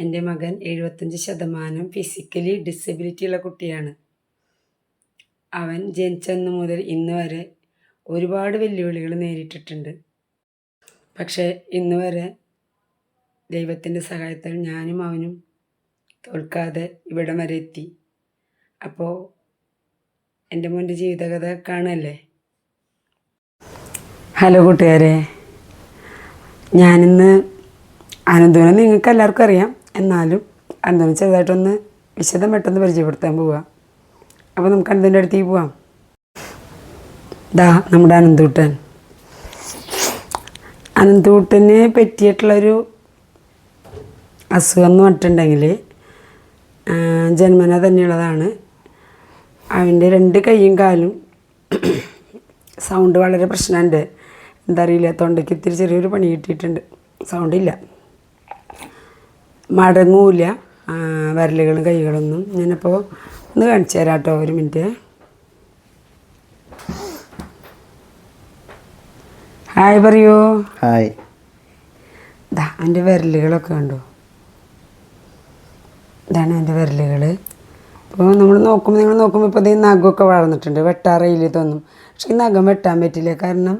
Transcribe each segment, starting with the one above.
എൻ്റെ മകൻ 75% physically disability ഉള്ള കുട്ടിയാണ്. അവൻ ജനിച്ചന്ന് മുതൽ ഇന്ന് വരെ ഒരുപാട് വെല്ലുവിളികൾ നേരിട്ടിട്ടുണ്ട്. പക്ഷേ ഇന്ന് വരെ ദൈവത്തിൻ്റെ സഹായത്താൽ ഞാനും അവനും തോൽക്കാതെ ഇവിടം വരെ എത്തി. അപ്പോൾ എൻ്റെ മോൻ്റെ ജീവിതകഥ കാണല്ലേ. ഹലോ കൂട്ടുകാരെ, ഞാനിന്ന് അനന്തൂനെ നിങ്ങൾക്ക് എല്ലാവർക്കും അറിയാം, എന്നാലും അനന്തൂനെ ചെറുതായിട്ടൊന്ന് വിശദമായിട്ടൊന്ന് പരിചയപ്പെടുത്താൻ പോവുക. അപ്പോൾ നമുക്ക് അനന്തൂൻ്റെ അടുത്തേക്ക് പോവാം. നമ്മുടെ അനന്തൂട്ടനെ പറ്റിയിട്ടുള്ളൊരു അസുഖം എന്ന് പറഞ്ഞിട്ടുണ്ടെങ്കിൽ ജന്മന തന്നെയുള്ളതാണ്. അവൻ്റെ 2 കൈയും കാലും സൗണ്ട് വളരെ പ്രശ്നമുണ്ട്. എന്താ അറിയില്ല, തൊണ്ടയ്ക്ക് ഇത്തിരി ചെറിയൊരു പണി കിട്ടിയിട്ടുണ്ട്. സൗണ്ടില്ല, മടങ്ങൂല വിരലുകളും കൈകളൊന്നും. ഞാനിപ്പോൾ ഒന്ന് കാണിച്ചു തരാം കേട്ടോ, ഒരു മിനിറ്റ്. ഹായ് പറയൂ. ഹായ്. എൻ്റെ വിരലുകളൊക്കെ കണ്ടോ, ഇതാണ് എൻ്റെ വിരലുകൾ. അപ്പോൾ നിങ്ങൾ നോക്കുമ്പോൾ ഇപ്പോൾ ഈ നഖമൊക്കെ വളർന്നിട്ടുണ്ട്. വെട്ടാറയിൽ തോന്നും, പക്ഷെ ഈ നഖം വെട്ടാൻ പറ്റില്ല. കാരണം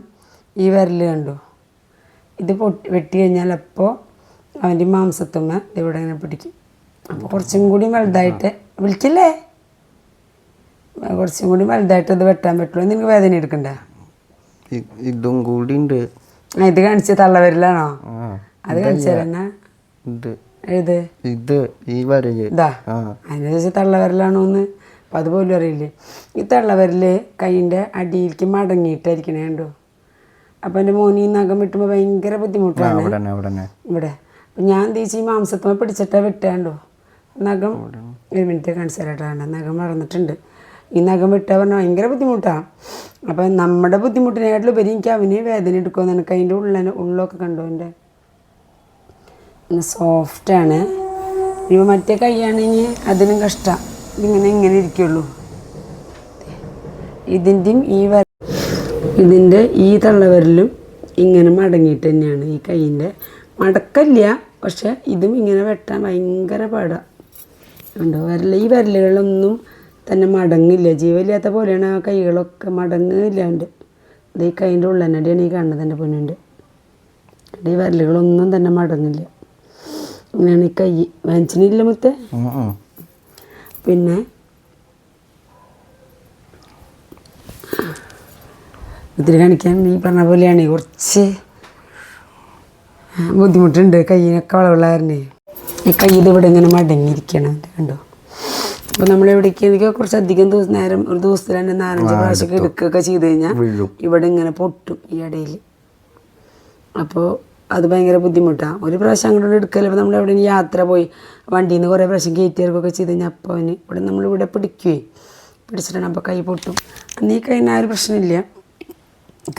ഈ വിരൽ കണ്ടോ, ഇത് വെട്ടി കഴിഞ്ഞാൽ അപ്പോൾ അവൻ്റെ മാംസത്തുമ്മ ഇവിടെ ഇങ്ങനെ പിടിക്കും. അപ്പോൾ കുറച്ചും കൂടി വലുതായിട്ട് വിളിക്കില്ലേ, കുറച്ചും കൂടി വലുതായിട്ട് ഇത് വെട്ടാൻ പറ്റുള്ളൂ. നിനക്ക് വേദന എടുക്കണ്ട. ഇതും കൂടി ഉണ്ട്. ഇത് കാണിച്ച് തള്ളവരലാണോ? അത് കാണിച്ചു തരാ. ഏത് ഇത് ഈ വരല് അതിനനുസരിച്ച് തള്ളവരലാണോന്ന് അപ്പം അതുപോലും അറിയില്ലേ. ഈ തള്ളവരൽ കൈയിൻ്റെ അടിയിലേക്ക് മടങ്ങിയിട്ടായിരിക്കണേ കണ്ടോ. അപ്പം എൻ്റെ മോന് ഈ നഖം വെട്ടുമ്പോൾ ഭയങ്കര ബുദ്ധിമുട്ടാണ് ഇവിടെ. അപ്പം ഞാൻ തേച്ച് ഈ മാംസത്തുമ്പോൾ പിടിച്ചിട്ടാ വെട്ടാണ്ടോ. നഖം ഒരു മിനിറ്റ് കാണിച്ചു തരാട്ടാണ്. നഖം വളർന്നിട്ടുണ്ട്. ഈ നഖം വെട്ടാൻ പറഞ്ഞാൽ ഭയങ്കര ബുദ്ധിമുട്ടാണ്. അപ്പം നമ്മുടെ ബുദ്ധിമുട്ടിനെക്കാട്ടിലുപരി എനിക്ക് അവന് വേദന എടുക്കുമെന്ന്. എനിക്ക് അതിൻ്റെ ഉള്ളൊക്കെ കണ്ടോ, എൻ്റെ സോഫ്റ്റാണ്. ഇപ്പോൾ മറ്റേ കൈയാണെങ്കിൽ അതിനും കഷ്ടം. ഇങ്ങനെ ഇരിക്കുള്ളൂ. ഇതിൻ്റെ ഈ തള്ളവരലും ഇങ്ങനെ മടങ്ങിയിട്ട് തന്നെയാണ്. ഈ കൈയിൻ്റെ മടക്കല്ല, പക്ഷെ ഇതും ഇങ്ങനെ വെട്ടാൻ ഭയങ്കര പാടാണ്. ഉണ്ടോ ഈ വിരലുകളൊന്നും തന്നെ മടങ്ങില്ല. ജീവനില്ലാത്ത പോലെയാണ് ആ കൈകളൊക്കെ, മടങ്ങില്ല. ഉണ്ട് ഇത് ഈ കൈൻ്റെ ഉള്ളനടിയാണ് ഈ കാണുന്നത് എൻ്റെ പൊന്നുണ്ട്. ഈ വിരലുകളൊന്നും തന്നെ മടങ്ങില്ല. അങ്ങനെയാണ് ഈ കൈ. വാങ്ങിച്ചില്ല മുത്തേ. പിന്നെ ഒത്തിരി കാണിക്കാൻ ഈ പറഞ്ഞ പോലെയാണ്, കുറച്ച് ബുദ്ധിമുട്ടുണ്ട്. കയ്യിനൊക്കെ വളവുള്ളായിരുന്നേ. ഈ കൈ ഇവിടെ ഇങ്ങനെ മടങ്ങിയിരിക്കണം കണ്ടോ. അപ്പോൾ നമ്മളെവിടേക്ക് കുറച്ച് അധികം നേരം ഒരു ദിവസത്തിൽ തന്നെ 4-5 പ്രാവശ്യമൊക്കെ എടുക്കുകയൊക്കെ ചെയ്ത് കഴിഞ്ഞാൽ ഇവിടെ ഇങ്ങനെ പൊട്ടും ഈ ഇടയിൽ. അപ്പോൾ അത് ഭയങ്കര ബുദ്ധിമുട്ടാണ്. ഒരു പ്രാവശ്യം അങ്ങോട്ട് എടുക്കല്. ഇപ്പോൾ നമ്മൾ എവിടെ യാത്ര പോയി വണ്ടിയിൽ നിന്ന് കുറേ പ്രാവശ്യം കയറ്റിയിറക്കൊക്കെ ചെയ്ത് കഴിഞ്ഞാൽ അപ്പോൾ അവന് ഇവിടെ നമ്മളിവിടെ പിടിച്ചിട്ടാണ് അപ്പോൾ കൈ പൊട്ടും. അന്ന് ഈ കൈന് ആ ഒരു പ്രശ്നമില്ല,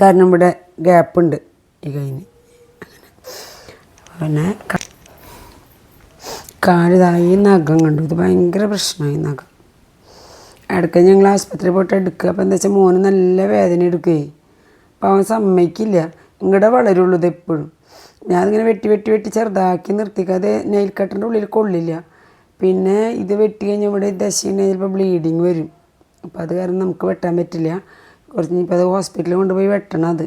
കാരണം ഇവിടെ ഗ്യാപ്പുണ്ട് ഈ കൈന്. പിന്നെ കാലിതായി നഖം കണ്ടു. ഇത് ഭയങ്കര പ്രശ്നമായി നഖം. ഇടയ്ക്ക് ഞങ്ങൾ ആശുപത്രിയിൽ പോയിട്ട് എടുക്കുക. അപ്പോൾ എന്താ വെച്ചാൽ മോന് നല്ല വേദന എടുക്കുകയെ. അപ്പോൾ അവൻ സമ്മതിക്കില്ല, ഇങ്ങടെ വളരുള്ളൂ ഇത് എപ്പോഴും. ഞാനിങ്ങനെ വെട്ടി ചെറുതാക്കി നിർത്തിക്കാതെ നെയിൽ കട്ടറിൻ്റെ ഉള്ളിൽ കൊള്ളില്ല. പിന്നെ ഇത് വെട്ടി കഴിഞ്ഞാൽ ഇവിടെ ദശയുണ്ടെങ്കിൽ ചിലപ്പോൾ ബ്ലീഡിങ് വരും. അപ്പോൾ അത് കാരണം നമുക്ക് വെട്ടാൻ പറ്റില്ല. കുറച്ച് ഇപ്പോൾ അത് ഹോസ്പിറ്റലിൽ കൊണ്ടുപോയി വെട്ടണം അത്.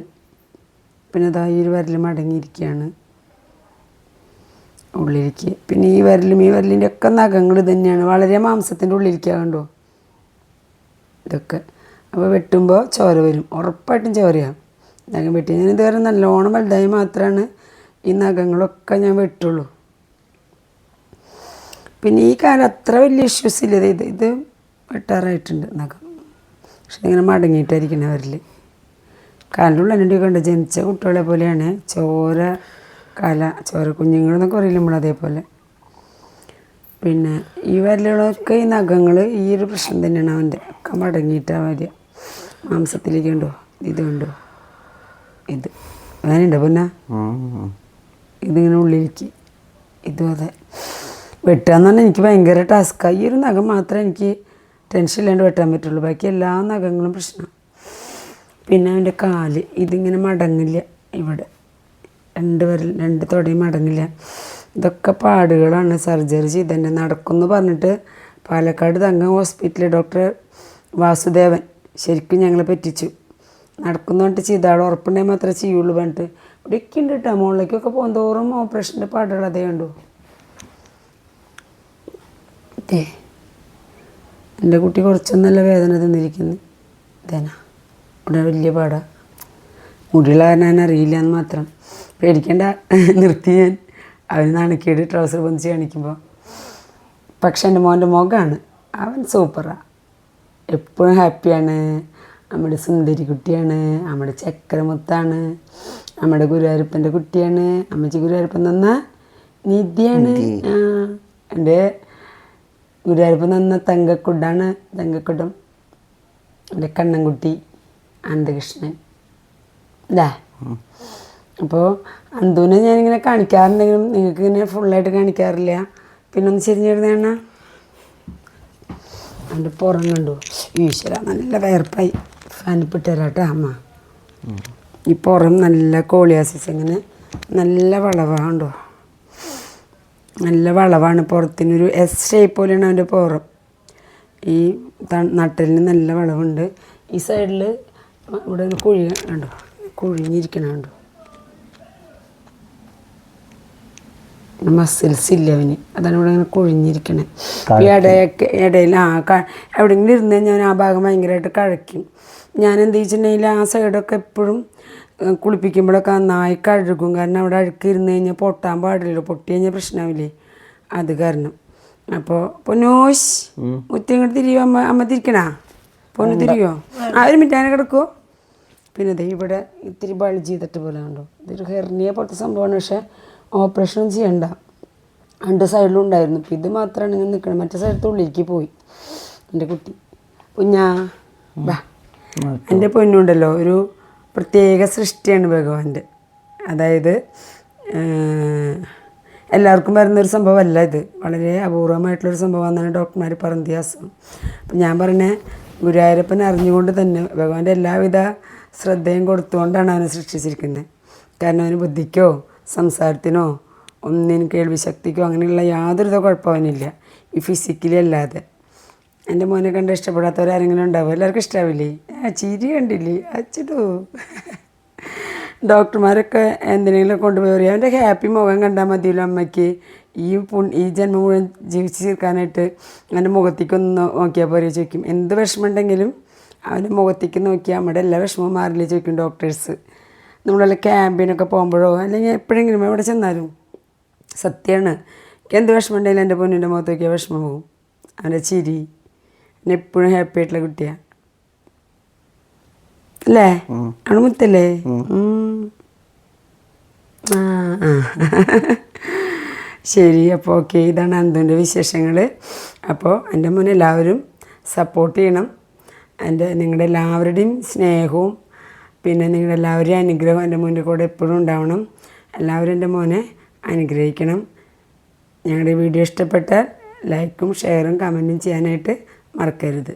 പിന്നെ അതാ ഈ ഒരു വിരൽ മടങ്ങിയിരിക്കുകയാണ് ഉള്ളിലേക്ക്. പിന്നെ ഈ വിരലിൻ്റെ ഒക്കെ നഖങ്ങൾ തന്നെയാണ്, വളരെ മാംസത്തിൻ്റെ ഉള്ളിലേക്കാണ് കണ്ടോ ഇതൊക്കെ. അപ്പോൾ വെട്ടുമ്പോൾ ചോര വരും, ഉറപ്പായിട്ടും ചോരയാണ്. നഖം വെട്ടി ഞാൻ ഇതുവരെ നല്ലോണം വലുതായി മാത്രമാണ് ഈ നഖങ്ങളൊക്കെ ഞാൻ വെട്ടുള്ളൂ. പിന്നെ ഈ കാലം അത്ര വലിയ ഇഷ്യൂസ് ഇല്ല. ഇത് വെട്ടാറായിട്ടുണ്ട് നഖം, പക്ഷെ ഇങ്ങനെ മടങ്ങിയിട്ടായിരിക്കണേ വരൽ. കാലിൻ്റെ ഉള്ളതിൻ്റെയൊക്കെ ഉണ്ട്. ജനിച്ച കുട്ടികളെ പോലെയാണ് ചോര കുഞ്ഞുങ്ങളെന്നൊക്കെ പറയില്ല നമ്മൾ, അതേപോലെ. പിന്നെ ഈ വിരലുകളൊക്കെ ഈ നഖങ്ങൾ ഈ ഒരു പ്രശ്നം തന്നെയാണ് അവൻ്റെ. ഒക്കെ മടങ്ങിയിട്ടാണ് വരിക മാംസത്തിലേക്ക്. ഉണ്ടോ ഇത് കണ്ടോ, ഇത് അങ്ങനെയുണ്ടോ പിന്നെ ഇതിങ്ങനെ ഉള്ളിലേക്ക്. ഇതും അതെ. വെട്ടാന്ന് പറഞ്ഞാൽ എനിക്ക് ഭയങ്കര ടാസ്ക്കാണ്. ഈ ഒരു നഖം മാത്രമേ എനിക്ക് ടെൻഷൻ ഇല്ലാണ്ട് വെട്ടാൻ പറ്റുള്ളൂ, ബാക്കി എല്ലാ നഖങ്ങളും പ്രശ്നമാണ്. പിന്നെ അവൻ്റെ കാല് ഇതിങ്ങനെ മടങ്ങില്ല. ഇവിടെ 2 തുടയും മടങ്ങില്ല. ഇതൊക്കെ പാടുകളാണ്. സർജറി ചെയ്തെന്നെ നടക്കുമെന്ന് പറഞ്ഞിട്ട് പാലക്കാട് തങ്കം ഹോസ്പിറ്റലിൽ ഡോക്ടർ വാസുദേവൻ ശരിക്കും ഞങ്ങളെ പറ്റിച്ചു. നടക്കുന്നു പറഞ്ഞിട്ട് ചെയ്താൾ ഉറപ്പുണ്ടെങ്കിൽ മാത്രമേ ചെയ്യുള്ളൂ പറഞ്ഞിട്ട് ഇവിടെയൊക്കെ ഉണ്ട് കേട്ടോ. മുകളിലേക്കൊക്കെ പോകുന്തോറും ഓപ്പറേഷൻ്റെ പാടുകൾ അതേ ഉണ്ടോ. അതെ, എൻ്റെ കുട്ടി കുറച്ചൊന്നല്ല വേദന തിന്നിരിക്കുന്നു. ഇതേനാ ഇവിടെ വലിയ പാടാ. മുടിയുള്ള കാരണം ഞാൻ അറിയില്ല എന്ന് മാത്രം. പേടിക്കേണ്ട, നിർത്തി ഞാൻ. അവന് നാണക്കേട് ട്രൗസർ പൊന്തിച്ച് കാണിക്കുമ്പോൾ. പക്ഷെ എൻ്റെ മോൻ്റെ മുഖമാണ്, അവൻ സൂപ്പറാണ്, എപ്പോഴും ഹാപ്പിയാണ്. നമ്മുടെ സുന്ദരി കുട്ടിയാണ്, നമ്മുടെ ചക്കരമുത്താണ്, നമ്മുടെ ഗുരുവായൂരപ്പൻ്റെ കുട്ടിയാണ്. അമ്മച്ചി ഗുരുവായൂരപ്പൻ തന്ന നിധിയാണ്. എൻ്റെ ഗുരുവായൂരപ്പൻ തന്ന തങ്കക്കുടാണ്, തങ്കക്കുടം. എൻ്റെ കണ്ണൻകുട്ടി അനന്തകൃഷ്ണൻ ഇതാ. അപ്പോൾ അന്തുവിനെ ഞാനിങ്ങനെ കാണിക്കാറുണ്ടെങ്കിലും നിങ്ങൾക്ക് ഇങ്ങനെ ഫുള്ളായിട്ട് കാണിക്കാറില്ല. പിന്നെ ഒന്ന് ചെരിഞ്ഞിരുന്നേണ്ണ അവൻ്റെ പുറം കണ്ടു. ഈശ്വര നല്ല വയർപ്പായി. ഫാനിപ്പിട്ട് തരാം കേട്ടോ അമ്മ. ഈ പുറം നല്ല കോളിയാസിസ്, ഇങ്ങനെ നല്ല വളവാണ്ടോ, നല്ല വളവാണ്. പുറത്തിനൊരു എസ് ഷേപ്പ് പോലെയാണ് അവൻ്റെ പുറം. ഈ നട്ടലിന് നല്ല വളവുണ്ട്. ഈ സൈഡിൽ ഇവിടെ ഒരു കുഴി കണ്ടോ, കുഴിഞ്ഞിരിക്കണം കണ്ടോ. മസിൽസ് ഇല്ല അവന്, അതാണ് ഇവിടെ ഇങ്ങനെ കുഴിഞ്ഞിരിക്കണേ. ഈ ഇടയിൽ എവിടെയെങ്കിലും ഇരുന്ന് കഴിഞ്ഞാൽ ആ ഭാഗം ഭയങ്കരമായിട്ട് കഴക്കും. ഞാൻ എന്ത് വെച്ചിട്ടുണ്ടെങ്കിൽ ആ സൈഡൊക്കെ എപ്പോഴും കുളിപ്പിക്കുമ്പോഴൊക്കെ നന്നായി കഴുകും. കാരണം അവിടെ അഴുക്ക് ഇരുന്ന് കഴിഞ്ഞാൽ പൊട്ടാൻ പാടില്ലല്ലോ, പൊട്ടി കഴിഞ്ഞാൽ പ്രശ്നമാവില്ലേ, അത് കാരണം. അപ്പോൾ പൊന്നോശ് മുത്തി ഇങ്ങോട്ട് തിരിയോ അമ്മ തിരിക്കണാ, പൊന്നു തിരിയോ. ഒരു മിനിറ്റ് അങ്ങനെ കിടക്കുമോ. പിന്നെ ദേ ഇവിടെ ഇത്തിരി ബൾജ് ചെയ്തിട്ട് പോലെ കണ്ടോ. ഇതൊരു ഹെർണിയ പോലത്തെ സംഭവമാണ്. പക്ഷേ ഓപ്പറേഷനും ചെയ്യണ്ട, രണ്ട് സൈഡിലും ഉണ്ടായിരുന്നു. ഇപ്പം ഇത് മാത്രമാണ് ഇങ്ങനെ നിൽക്കണം. മറ്റേ സൈഡത്തെ ഉള്ളിലേക്ക് പോയി എൻ്റെ കുട്ടി. കുഞ്ഞാ ബാ. എൻ്റെ പൊന്നുണ്ടല്ലോ ഒരു പ്രത്യേക സൃഷ്ടിയാണ് ഭഗവാന്റെ. അതായത് എല്ലാവർക്കും വരുന്നൊരു സംഭവമല്ല ഇത്, വളരെ അപൂർവമായിട്ടുള്ളൊരു സംഭവമാണെന്നാണ് ഡോക്ടർമാർ പറഞ്ഞ അസുഖം. അപ്പം ഞാൻ പറഞ്ഞ ഗുരുവായൂരപ്പൻ അറിഞ്ഞുകൊണ്ട് തന്നെ ഭഗവാന്റെ എല്ലാവിധ ശ്രദ്ധയും കൊടുത്തുകൊണ്ടാണ് അവനെ സൃഷ്ടിച്ചിരിക്കുന്നത്. കാരണം അവന് ബുദ്ധിക്കോ സംസാരത്തിനോ ഒന്നിനും കേൾവി ശക്തിക്കോ അങ്ങനെയുള്ള യാതൊരു കുഴപ്പമവനില്ല, ഈ ഫിസിക്കലി അല്ലാതെ. എൻ്റെ മോനെ കണ്ട് ഇഷ്ടപ്പെടാത്തവരാരെങ്കിലും ഉണ്ടാവും? എല്ലാവർക്കും ഇഷ്ടാവില്ലേ? ചിരി കണ്ടില്ലേ അച്ചിട്ടു. ഡോക്ടർമാരൊക്കെ എന്തിനെങ്കിലും കൊണ്ടുപോയി പറയും അവൻ്റെ ഹാപ്പി മുഖം കണ്ടാൽ മതിയല്ലോ അമ്മയ്ക്ക്, ഈ ജന്മം മുഴുവൻ ജീവിച്ച് തീർക്കാനായിട്ട് അവൻ്റെ മുഖത്തേക്കൊന്ന് നോക്കിയാൽ പോരെ ചോദിക്കും. എന്ത് വിഷമമുണ്ടെങ്കിലും അവൻ്റെ മുഖത്തേക്ക് നോക്കിയാൽ നമ്മുടെ എല്ലാ വിഷമവും മാറില്ലേ ചോദിക്കും ഡോക്ടേഴ്സ്. നമ്മളെല്ലാം ക്യാമ്പിനൊക്കെ പോകുമ്പോഴോ അല്ലെങ്കിൽ എപ്പോഴെങ്കിലും എവിടെ ചെന്നാലും സത്യമാണ്. എനിക്ക് എന്ത് വിഷമം ഉണ്ടെങ്കിലും എൻ്റെ പൊന്നിൻ്റെ മുഖത്ത് നോക്കിയാൽ വിഷമം പോകും. അവൻ്റെ ചിരി, എന്നെ എപ്പോഴും ഹാപ്പി ആയിട്ടുള്ള കുട്ടിയാണ് അല്ലേ? ആണ് മുത്തല്ലേ? ശരി, അപ്പോൾ ഓക്കെ, ഇതാണ് അന്തുവിൻ്റെ വിശേഷങ്ങൾ. അപ്പോൾ എൻ്റെ മോനെ എല്ലാവരും സപ്പോർട്ട് ചെയ്യണം. നിങ്ങളുടെ എല്ലാവരുടെയും സ്നേഹവും പിന്നെ നിങ്ങളുടെ എല്ലാവരുടെയും അനുഗ്രഹം എൻ്റെ മോൻ്റെ കൂടെ എപ്പോഴും ഉണ്ടാവണം. എല്ലാവരും എൻ്റെ മോനെ അനുഗ്രഹിക്കണം. ഞങ്ങളുടെ വീഡിയോ ഇഷ്ടപ്പെട്ടാൽ ലൈക്കും ഷെയറും കമൻറ്റും ചെയ്യാനായിട്ട് മറക്കരുത്.